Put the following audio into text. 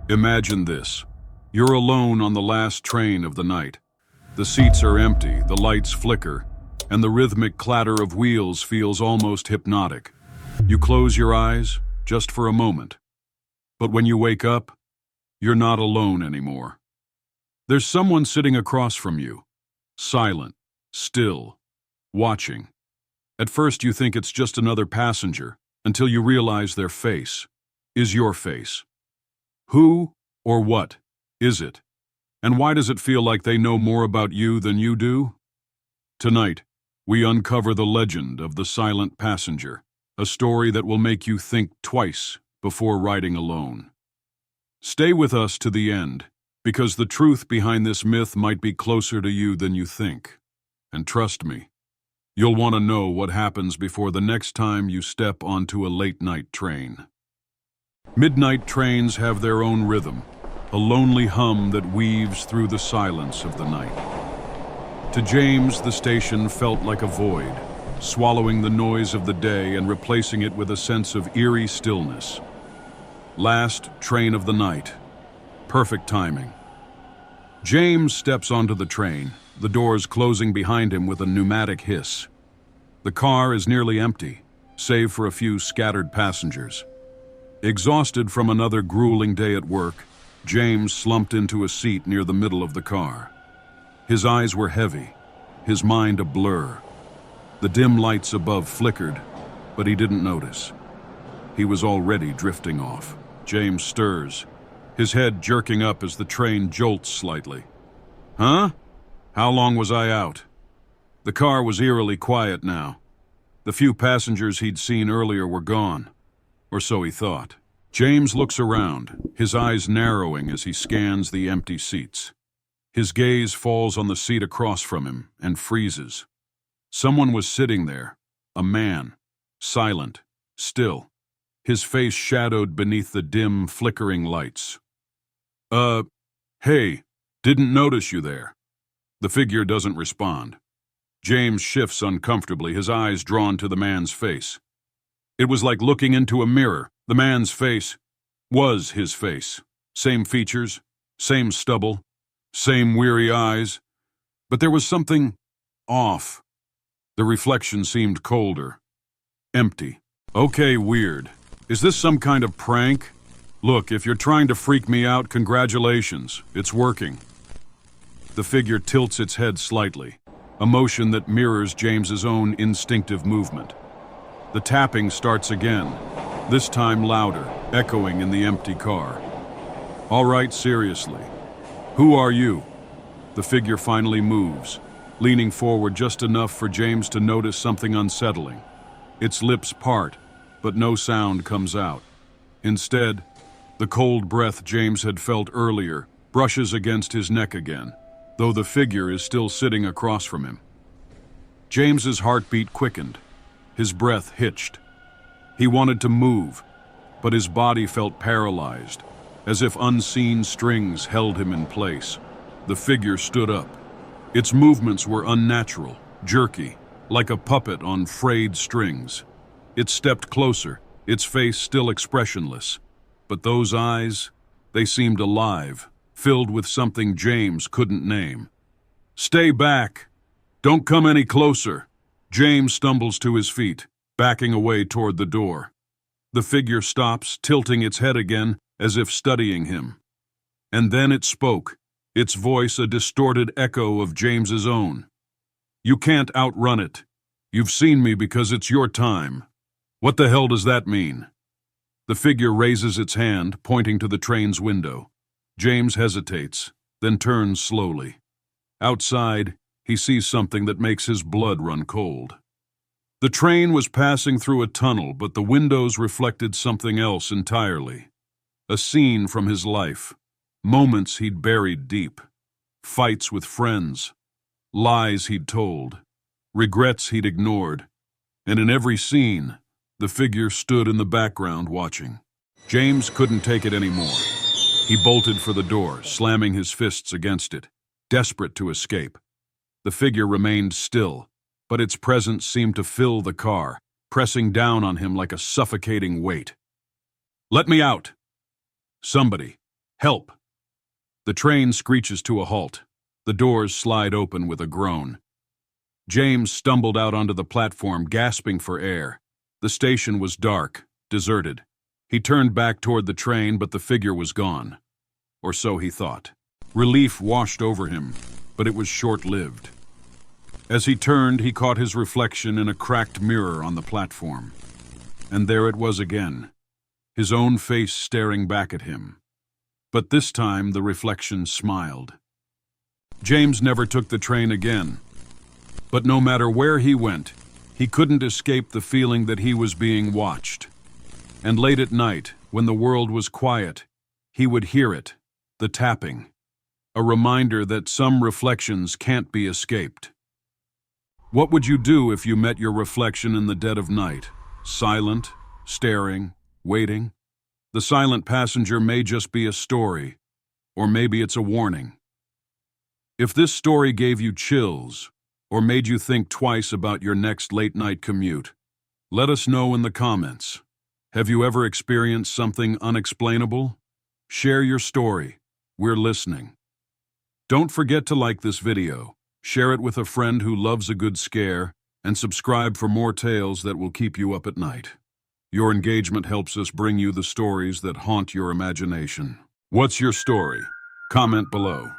Imagine this. You're alone on the last train of the night. The seats are empty, the lights flicker, and the rhythmic clatter of wheels feels almost hypnotic. You close your eyes, just for a moment. But when you wake up, you're not alone anymore. There's someone sitting across from you, silent, still, watching. At first you think it's just another passenger, until you realize their face is your face. Who or what is it? And why does it feel like they know more about you than you do? Tonight, we uncover the legend of the silent passenger, a story that will make you think twice before riding alone. Stay with us to the end, because the truth behind this myth might be closer to you than you think. And trust me, you'll want to know what happens before the next time you step onto a late-night train. Midnight trains have their own rhythm, a lonely hum that weaves through the silence of the night. To James, the station felt like a void, swallowing the noise of the day and replacing it with a sense of eerie stillness. Last train of the night. Perfect timing. James steps onto the train, the doors closing behind him with a pneumatic hiss. The car is nearly empty, save for a few scattered passengers. Exhausted from another grueling day at work, James slumped into a seat near the middle of the car. His eyes were heavy, his mind a blur. The dim lights above flickered, but he didn't notice. He was already drifting off. James stirs, his head jerking up as the train jolts slightly. Huh? How long was I out? The car was eerily quiet now. The few passengers he'd seen earlier were gone. Or so he thought. James looks around, his eyes narrowing as he scans the empty seats. His gaze falls on the seat across from him and freezes. Someone was sitting there, a man, silent, still, his face shadowed beneath the dim, flickering lights. Hey, didn't notice you there. The figure doesn't respond. James shifts uncomfortably, his eyes drawn to the man's face. It was like looking into a mirror. The man's face was his face. Same features, same stubble, same weary eyes. But there was something off. The reflection seemed colder, empty. Okay, weird. Is this some kind of prank? Look, if you're trying to freak me out, congratulations. It's working. The figure tilts its head slightly, a motion that mirrors James's own instinctive movement. The tapping starts again, this time louder, echoing in the empty car. All right, seriously. Who are you? The figure finally moves, leaning forward just enough for James to notice something unsettling. Its lips part, but no sound comes out. Instead, the cold breath James had felt earlier brushes against his neck again, though the figure is still sitting across from him. James's heartbeat quickened. His breath hitched. He wanted to move, but his body felt paralyzed, as if unseen strings held him in place. The figure stood up. Its movements were unnatural, jerky, like a puppet on frayed strings. It stepped closer, its face still expressionless. But those eyes, they seemed alive, filled with something James couldn't name. Stay back! Don't come any closer! James stumbles to his feet, backing away toward the door. The figure stops, tilting its head again, as if studying him. And then it spoke, its voice a distorted echo of James's own. You can't outrun it. You've seen me because it's your time. What the hell does that mean? The figure raises its hand, pointing to the train's window. James hesitates, then turns slowly. Outside, he sees something that makes his blood run cold. The train was passing through a tunnel, but the windows reflected something else entirely. A scene from his life, moments he'd buried deep, fights with friends, lies he'd told, regrets he'd ignored, and in every scene, the figure stood in the background watching. James couldn't take it anymore. He bolted for the door, slamming his fists against it, desperate to escape. The figure remained still, but its presence seemed to fill the car, pressing down on him like a suffocating weight. Let me out! Somebody, Help! The train screeches to a halt. The doors slide open with a groan. James stumbled out onto the platform, gasping for air. The station was dark, deserted. He turned back toward the train, but the figure was gone. Or so he thought. Relief washed over him, but it was short-lived. As he turned, he caught his reflection in a cracked mirror on the platform. And there it was again, his own face staring back at him. But this time, the reflection smiled. James never took the train again. But no matter where he went, he couldn't escape the feeling that he was being watched. And late at night, when the world was quiet, he would hear it, the tapping, a reminder that some reflections can't be escaped. What would you do if you met your reflection in the dead of night? Silent, staring, waiting? The silent passenger may just be a story, or maybe it's a warning. If this story gave you chills, or made you think twice about your next late-night commute, let us know in the comments. Have you ever experienced something unexplainable? Share your story. We're listening. Don't forget to like this video, share it with a friend who loves a good scare, and subscribe for more tales that will keep you up at night. Your engagement helps us bring you the stories that haunt your imagination. What's your story? Comment below.